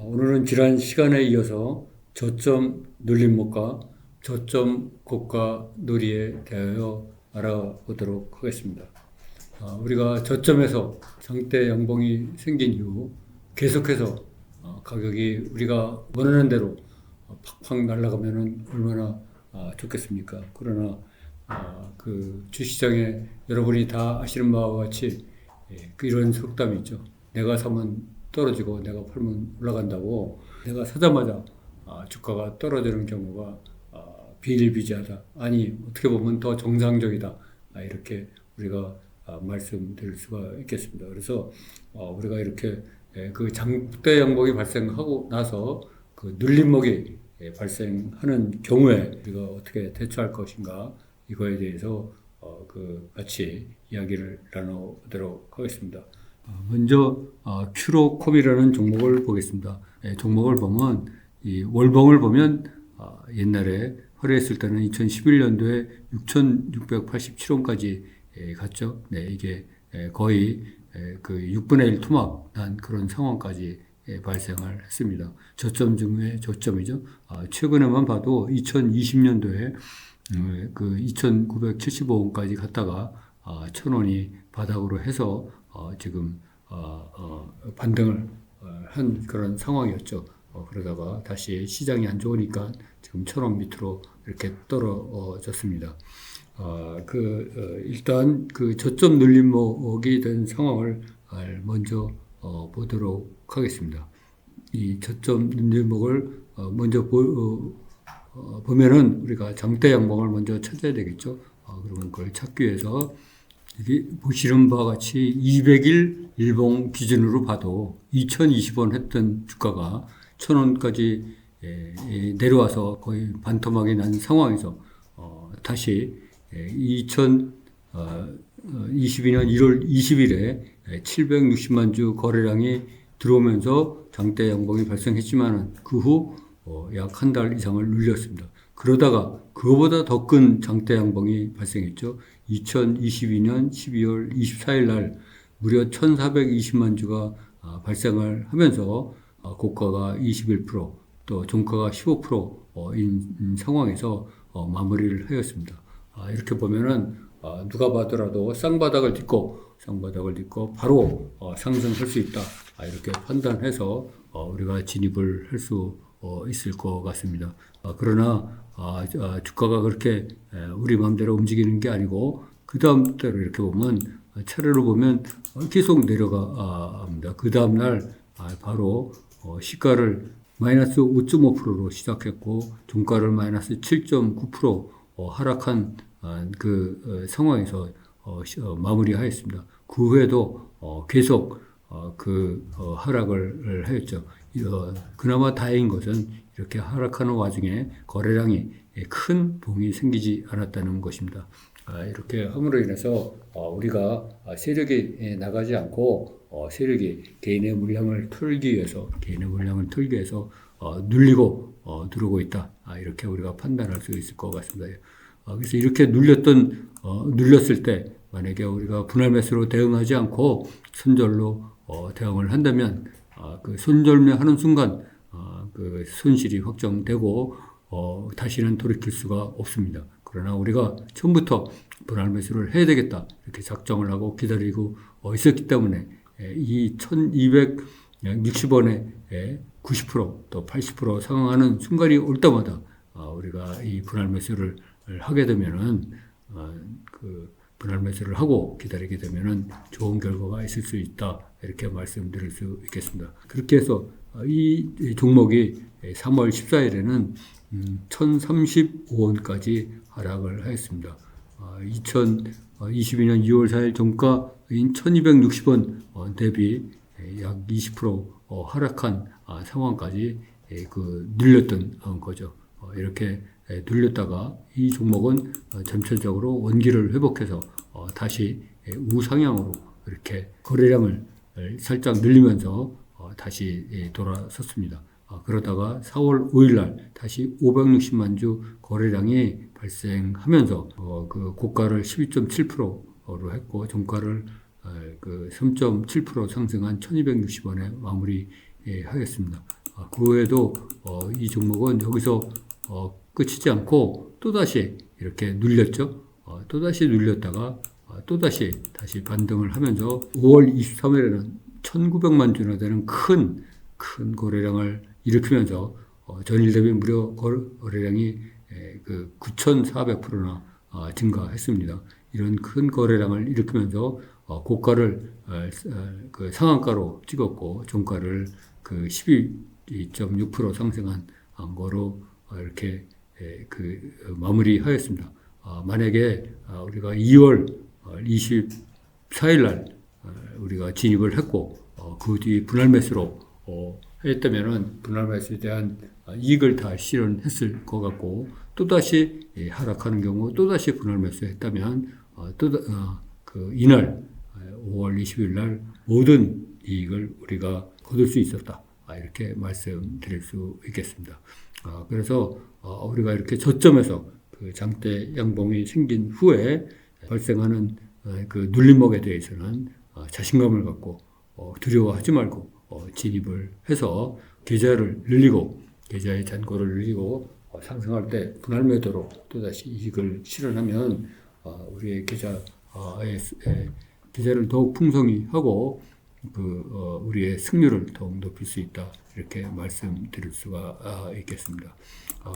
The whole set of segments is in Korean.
오늘은 지난 시간에 이어서 저점 눌림목과 저점 고가 놀이에 대하여 알아보도록 하겠습니다. 우리가 저점에서 장대 양봉이 생긴 이후 계속해서 가격이 우리가 원하는 대로 팍팍 날아가면 얼마나 좋겠습니까? 그러나 그 주시장에 여러분이 다 아시는 바와 같이 이런 속담이 있죠. 내가 사면 떨어지고 내가 팔면 올라간다고. 내가 사자마자 주가가 떨어지는 경우가 비일비재하다. 아니 어떻게 보면 더 정상적이다. 이렇게 우리가 말씀드릴 수가 있겠습니다. 그래서 우리가 이렇게 그 장대 양봉이 발생하고 나서 그 눌림목이 발생하는 경우에 우리가 어떻게 대처할 것인가, 이거에 대해서 그 같이 이야기를 나눠보도록 하겠습니다. 먼저 큐로콤이라는 종목을 보겠습니다. 종목을 보면 이 월봉을 보면 옛날에 거래했을 때는 2011년도에 6,687원까지 갔죠. 네, 이게 거의 그 6분의 1 토막 난 그런 상황까지 발생을 했습니다. 저점 중에 저점이죠. 최근에만 봐도 2020년도에 그 2,975원까지 갔다가 1,000원이 바닥으로 해서 지금 반등을 한 그런 상황이었죠. 그러다가 다시 시장이 안 좋으니까 지금 1,000원 밑으로 이렇게 떨어졌습니다. 일단 그 저점 눌림목이 된 상황을 먼저 보도록 하겠습니다. 이 저점 눌림목을 먼저 보면은 우리가 장대 양봉을 먼저 찾아야 되겠죠. 그러면 그걸 찾기 위해서 여기 보시는 바와 같이 200일 일봉 기준으로 봐도 2,020원 했던 주가가 1,000원까지 내려와서 거의 반토막이 난 상황에서 다시 2022년 1월 20일에 760만 주 거래량이 들어오면서 장대 양봉이 발생했지만 그 후 약 한 달 이상을 눌렸습니다. 그러다가 그거보다 더 큰 장대 양봉이 발생했죠. 2022년 12월 24일 날 무려 1,420만 주가 발생을 하면서 고가가 21%, 또 종가가 15%인 상황에서 마무리를 하였습니다. 이렇게 보면은 누가 봐더라도 쌍바닥을 딛고 바로 상승할 수 있다. 이렇게 판단해서 우리가 진입을 할 수 있을 것 같습니다. 그러나 주가가 그렇게 우리 마음대로 움직이는 게 아니고 그 다음 대로 이렇게 보면 차례로 보면 계속 내려갑니다. 그 다음 날 바로 시가를 마이너스 5.5%로 시작했고 종가를 마이너스 7.9% 하락한 그 상황에서 마무리하였습니다. 그 후에도 계속 하락을 하였죠. 그나마 다행인 것은 이렇게 하락하는 와중에 거래량이 큰 봉이 생기지 않았다는 것입니다. 이렇게 함으로 인해서 우리가 세력이 나가지 않고 세력이 개인의 물량을 털기 위해서 눌리고 들어오고 있다. 이렇게 우리가 판단할 수 있을 것 같습니다. 그래서 이렇게 눌렸을 때 만약에 우리가 분할 매수로 대응하지 않고 손절로 대응을 한다면 그 손절매하는 순간 그 손실이 확정되고 다시는 돌이킬 수가 없습니다. 그러나 우리가 처음부터 분할 매수를 해야 되겠다 이렇게 작정을 하고 기다리고 있었기 때문에 이 1,260원에 90%또 80% 상황하는 순간이 올 때마다 우리가 이 분할 매수를 하게 되면은 그 분할 매수를 하고 기다리게 되면은 좋은 결과가 있을 수 있다. 이렇게 말씀드릴 수 있겠습니다. 그렇게 해서 이 종목이 3월 14일에는 1,035원까지 하락을 하였습니다. 2022년 2월 4일 종가인 1,260원 대비 약 20% 하락한 상황까지 눌렸던 거죠. 이렇게 눌렸다가 이 종목은 전체적으로 원기를 회복해서 다시 우상향으로 이렇게 거래량을 살짝 늘리면서 다시 돌아섰습니다. 그러다가 4월 5일 날 다시 560만 주 거래량이 발생하면서 그 고가를 12.7%로 했고 종가를 그 3.7% 상승한 1,260원에 마무리하였습니다. 그 외에도 이 종목은 여기서 끝이지 않고 또다시 이렇게 눌렸죠. 또다시 눌렸다가 또다시 다시 반등을 하면서 5월 23일에는 1900만 주나 되는 큰 거래량을 일으키면서 전일 대비 무려 거래량이 그 9,400%나 증가했습니다. 이런 큰 거래량을 일으키면서 고가를 그 상한가로 찍었고 종가를 그 12.6% 상승한 거로 이렇게 그 마무리하였습니다. 만약에 우리가 2월 24일 날 우리가 진입을 했고 그 뒤 분할 매수로 했다면은 분할 매수에 대한 이익을 다 실현했을 것 같고 또다시 하락하는 경우 또다시 분할 매수했다면 그 이날 5월 20일 날 모든 이익을 우리가 거둘 수 있었다. 이렇게 말씀드릴 수 있겠습니다. 그래서 우리가 이렇게 저점에서 그 장대 양봉이 생긴 후에 발생하는 그 눌림목에 대해서는 자신감을 갖고 두려워하지 말고 진입을 해서 계좌를 늘리고 계좌의 잔고를 늘리고 상승할 때 분할 매도로 또다시 이익을 실현하면 우리의 계좌를 더욱 풍성히 하고 우리의 승률을 더욱 높일 수 있다. 이렇게 말씀드릴 수가 있겠습니다.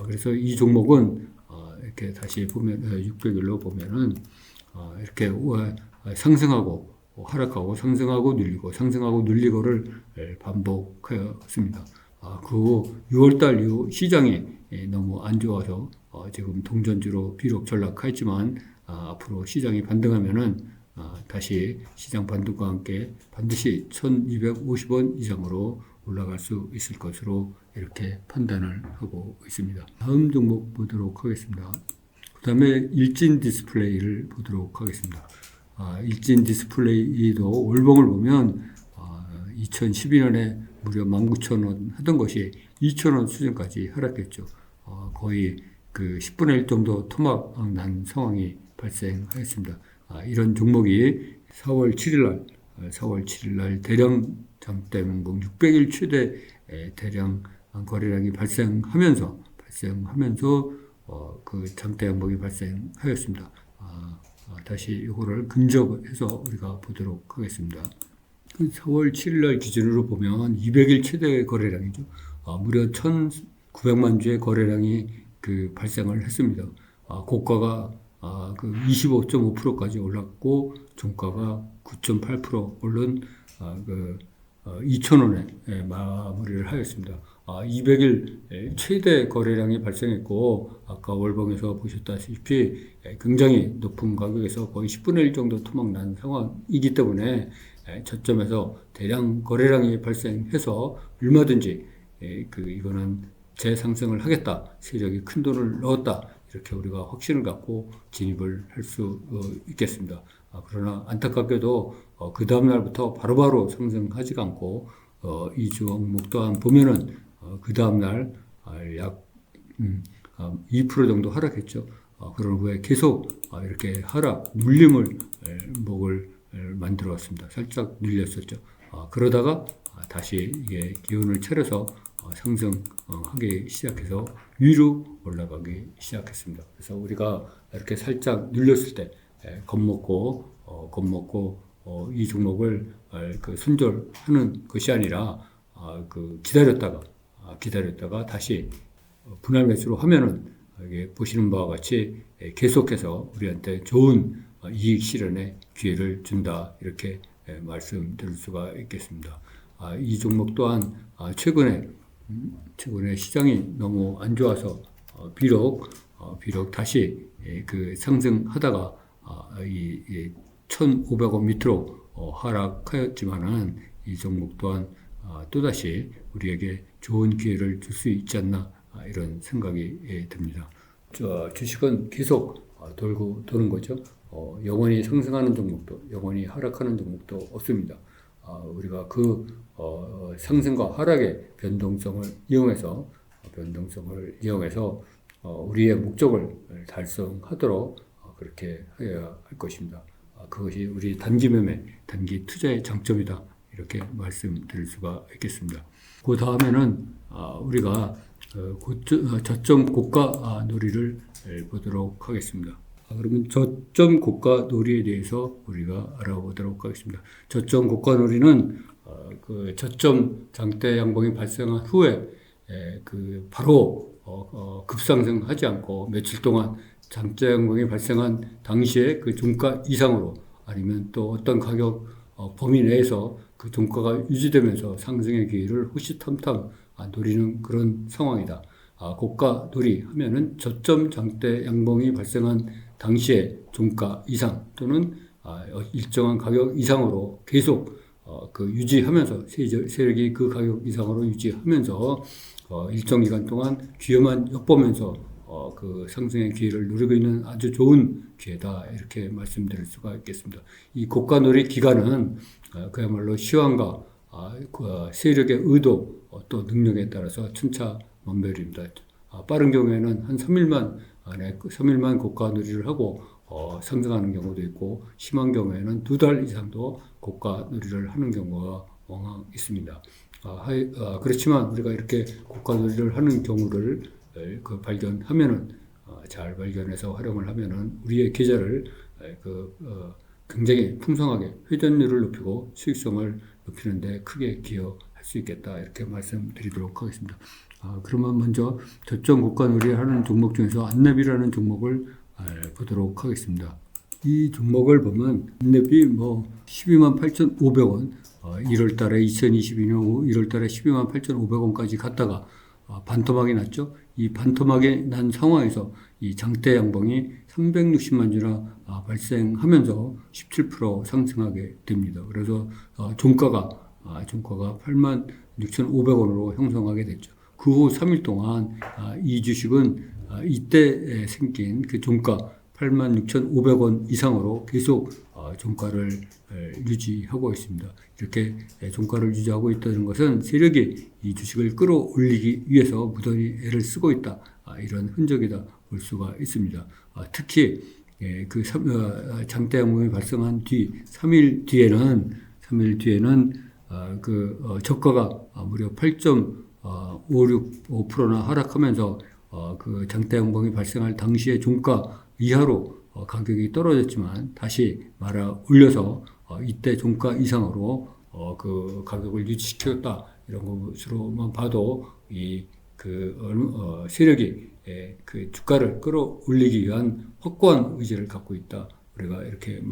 그래서 이 종목은 이렇게 다시 보면 600일로 보면은 이렇게 상승하고 하락하고 상승하고 눌리고 상승하고 눌리고를 반복하였습니다. 그 6월달 이후 시장이 너무 안 좋아서 지금 동전주로 비록 전락했지만 앞으로 시장이 반등하면은 다시 시장 반등과 함께 반드시 1250원 이상으로 올라갈 수 있을 것으로 이렇게 판단을 하고 있습니다. 다음 종목 보도록 하겠습니다. 그 다음에 일진 디스플레이를 보도록 하겠습니다. 일진 디스플레이도 월봉을 보면 2012년에 무려 19,000원 하던 것이 2,000원 수준까지 하락했죠. 거의 그 10분의 1 정도 토막 난 상황이 발생하였습니다. 이런 종목이 4월 7일 날 대량 장대 양봉 600일 최대 대량 거래량이 발생하면서 그 장대 양봉이 발생하였습니다. 다시 이거를 근접해서 우리가 보도록 하겠습니다. 그 4월 7일 날 기준으로 보면 200일 최대 거래량이죠. 무려 1,900만 주의 거래량이 그 발생을 했습니다. 고가가 그 25.5%까지 올랐고 종가가 9.8% 오른 2,000원에 마무리를 하였습니다. 200일 최대 거래량이 발생했고 아까 월봉에서 보셨다시피 굉장히 높은 가격에서 거의 10분의 1 정도 토막 난 상황이기 때문에 저점에서 대량 거래량이 발생해서 얼마든지 이거는 재상승을 하겠다, 세력이 큰 돈을 넣었다, 이렇게 우리가 확신을 갖고 진입을 할 수 있겠습니다. 그러나 안타깝게도 그 다음 날부터 바로바로 상승하지가 않고 이 종목 또한 보면은 그 다음 날 약 2% 정도 하락했죠. 그런 후에 계속 이렇게 하락 눌림목을 만들어 왔습니다. 살짝 눌렸었죠. 그러다가 다시 이게 기운을 차려서 상승하기 시작해서 위로 올라가기 시작했습니다. 그래서 우리가 이렇게 살짝 눌렸을 때 겁먹고 이 종목을 그 손절하는 것이 아니라 기다렸다가 다시 분할 매수로 하면은 이게 보시는 바와 같이 계속해서 우리한테 좋은 이익 실현의 기회를 준다, 이렇게 말씀드릴 수가 있겠습니다. 이 종목 또한 최근에 시장이 너무 안 좋아서 비록 다시 그 상승하다가 1,500원 밑으로 하락하였지만은 이 종목 또한 또다시 우리에게 좋은 기회를 줄 수 있지 않나, 이런 생각이 듭니다. 주식은 계속 도는 거죠. 영원히 상승하는 종목도 영원히 하락하는 종목도 없습니다. 우리가 그 상승과 하락의 변동성을 이용해서 우리의 목적을 달성하도록 그렇게 해야 할 것입니다. 그것이 우리 단기 매매, 단기 투자의 장점이다, 이렇게 말씀드릴 수가 있겠습니다. 그 다음에는 우리가 저점 고가 놀이를 보도록 하겠습니다. 그러면 저점 고가 놀이에 대해서 우리가 알아보도록 하겠습니다. 저점 고가 놀이는 그 저점 장대 양봉이 발생한 후에 바로 급상승하지 않고 며칠 동안 장대 양봉이 발생한 당시에 그 종가 이상으로 아니면 또 어떤 가격 범위 내에서 그 종가가 유지되면서 상승의 기회를 호시탐탐 노리는 그런 상황이다. 고가 놀이 하면은 저점 장대 양봉이 발생한 당시에 종가 이상 또는 일정한 가격 이상으로 계속 유지하면서 세력이 그 가격 이상으로 유지하면서 일정 기간 동안 기회만 엿보면서 그 상승의 기회를 누리고 있는 아주 좋은 기회다 이렇게 말씀드릴 수가 있겠습니다. 이 고가 놀이 기간은 그야말로 시황과 세력의 의도 또 능력에 따라서 천차만별입니다. 빠른 경우에는 한 3일만 고가 놀이를 하고 상승하는 경우도 있고 심한 경우에는 2달 이상도 고가 놀이를 하는 경우가 왕왕 있습니다. 그렇지만 우리가 이렇게 고가 놀이를 하는 경우를 발견하면은 잘 발견해서 활용을 하면은 우리의 계좌를 굉장히 풍성하게 회전율을 높이고 수익성을 높이는데 크게 기여할 수 있겠다 이렇게 말씀드리도록 하겠습니다. 그러면 먼저 저점 고가 놀이를 하는 종목 중에서 안랩이라는 종목을 보도록 하겠습니다. 이 종목을 보면 안랩이 128,500원 1월달에 2022년 1월달에 128,500원까지 갔다가 반토막이 났죠. 이 반토막이 난 상황에서 이 장대 양봉이 360만 주나 발생하면서 17% 상승하게 됩니다. 그래서 종가가 86,500원으로 형성하게 됐죠. 그 후 3일 동안 이 주식은 이때 생긴 그 종가 86,500원 이상으로 계속 종가를 유지하고 있습니다. 이렇게 종가를 유지하고 있다는 것은 세력이 이 주식을 끌어올리기 위해서 무던히 애를 쓰고 있다. 이런 흔적이다 볼 수가 있습니다. 특히 그 장대 양봉이 발생한 뒤 3일 뒤에는 저가가 무려 8.565%나 하락하면서 그 장대 양봉이 발생할 당시에 종가 이하로 가격이 떨어졌지만 다시 말아 올려서 이때 종가 이상으로 그 가격을 유지시켰다 이런 것으로만 봐도 세력이 그 주가를 끌어올리기 위한 확고한 의지를 갖고 있다. 우리가 이렇게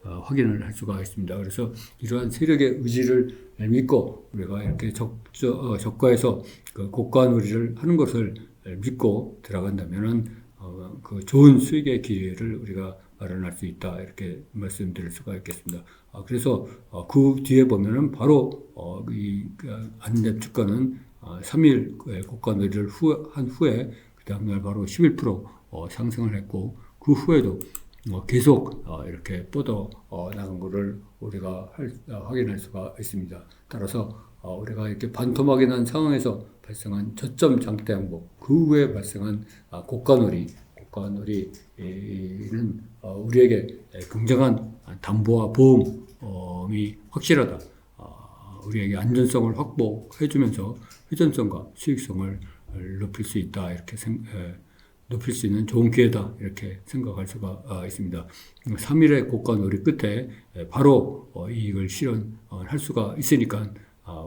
확인을 할 수가 있습니다. 그래서 이러한 세력의 의지를 믿고 우리가 이렇게 저가에서 그 고가 놀이를 하는 것을 믿고 들어간다면은 그 좋은 수익의 기회를 우리가 마련할 수 있다 이렇게 말씀드릴 수가 있겠습니다. 그래서 그 뒤에 보면은 바로 이 안랩 주가는 3일 고가 놀이를 한 후에 그 다음날 바로 11% 상승을 했고 그 후에도 계속 이렇게 뻗어 나간 것을 우리가 확인할 수가 있습니다. 따라서 우리가 이렇게 반토막이 난 상황에서 발생한 저점 장대 양봉, 그 후에 발생한 고가 놀이는 우리에게 굉장한 담보와 보험이 확실하다. 우리에게 안전성을 확보해주면서 회전성과 수익성을 높일 수 있다. 이렇게 높일 수 있는 좋은 기회다. 이렇게 생각할 수가 있습니다. 3일의 고가 놀이 끝에 바로 이익을 실현할 수가 있으니까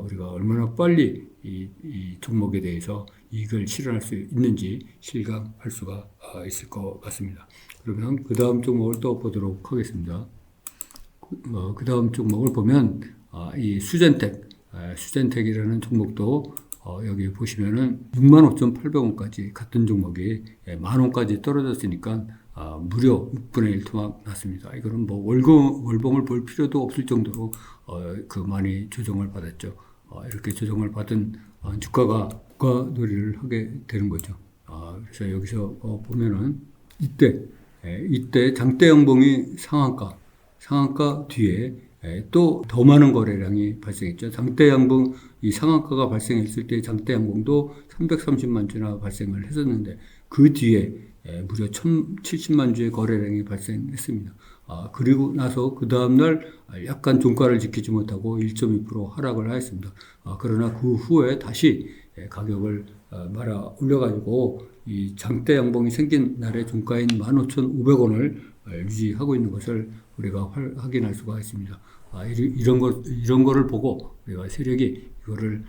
우리가 얼마나 빨리 이 종목에 대해서 이익을 실현할 수 있는지 실감할 수가 있을 것 같습니다. 그러면 그 다음 종목을 또 보도록 하겠습니다. 그 다음 종목을 보면 이 수젠텍이라는 종목도 여기 보시면은 65,800원까지 같은 종목이 만원까지 떨어졌으니까 무려 6분의 1 토막 났습니다. 이거는 월봉을 볼 필요도 없을 정도로 많이 조정을 받았죠. 이렇게 조정을 받은 주가가 고가 놀이를 하게 되는 거죠. 그래서 여기서 보면은 이때 장대 양봉이 상한가 뒤에 또 더 많은 거래량이 발생했죠. 장대 양봉, 이 상한가가 발생했을 때 장대 양봉도 330만 주나 발생을 했었는데 그 뒤에 무려 1,070만 주의 거래량이 발생했습니다. 그리고 나서 그 다음날 약간 종가를 지키지 못하고 1.2% 하락을 하였습니다. 그러나 그 후에 다시 가격을 말아 올려가지고 이 장대 양봉이 생긴 날의 종가인 15,500원을 유지하고 있는 것을 우리가 확인할 수가 있습니다. 이런 거를 보고 우리가 세력이 이거를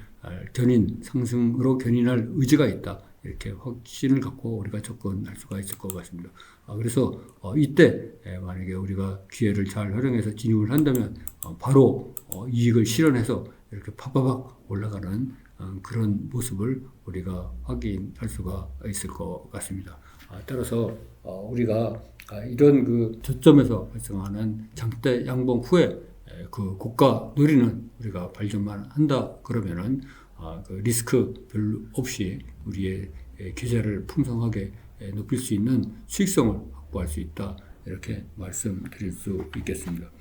상승으로 견인할 의지가 있다. 이렇게 확신을 갖고 우리가 접근할 수가 있을 것 같습니다. 그래서 이때 만약에 우리가 기회를 잘 활용해서 진입을 한다면 바로 이익을 실현해서 이렇게 파바박 올라가는 그런 모습을 우리가 확인할 수가 있을 것 같습니다. 따라서 우리가 이런 그 저점에서 발생하는 장대 양봉 후에 그 고가 노리는 우리가 발전만 한다 그러면은 그 리스크 별로 없이 우리의 계좌를 풍성하게 높일 수 있는 수익성을 확보할 수 있다 이렇게 말씀드릴 수 있겠습니다.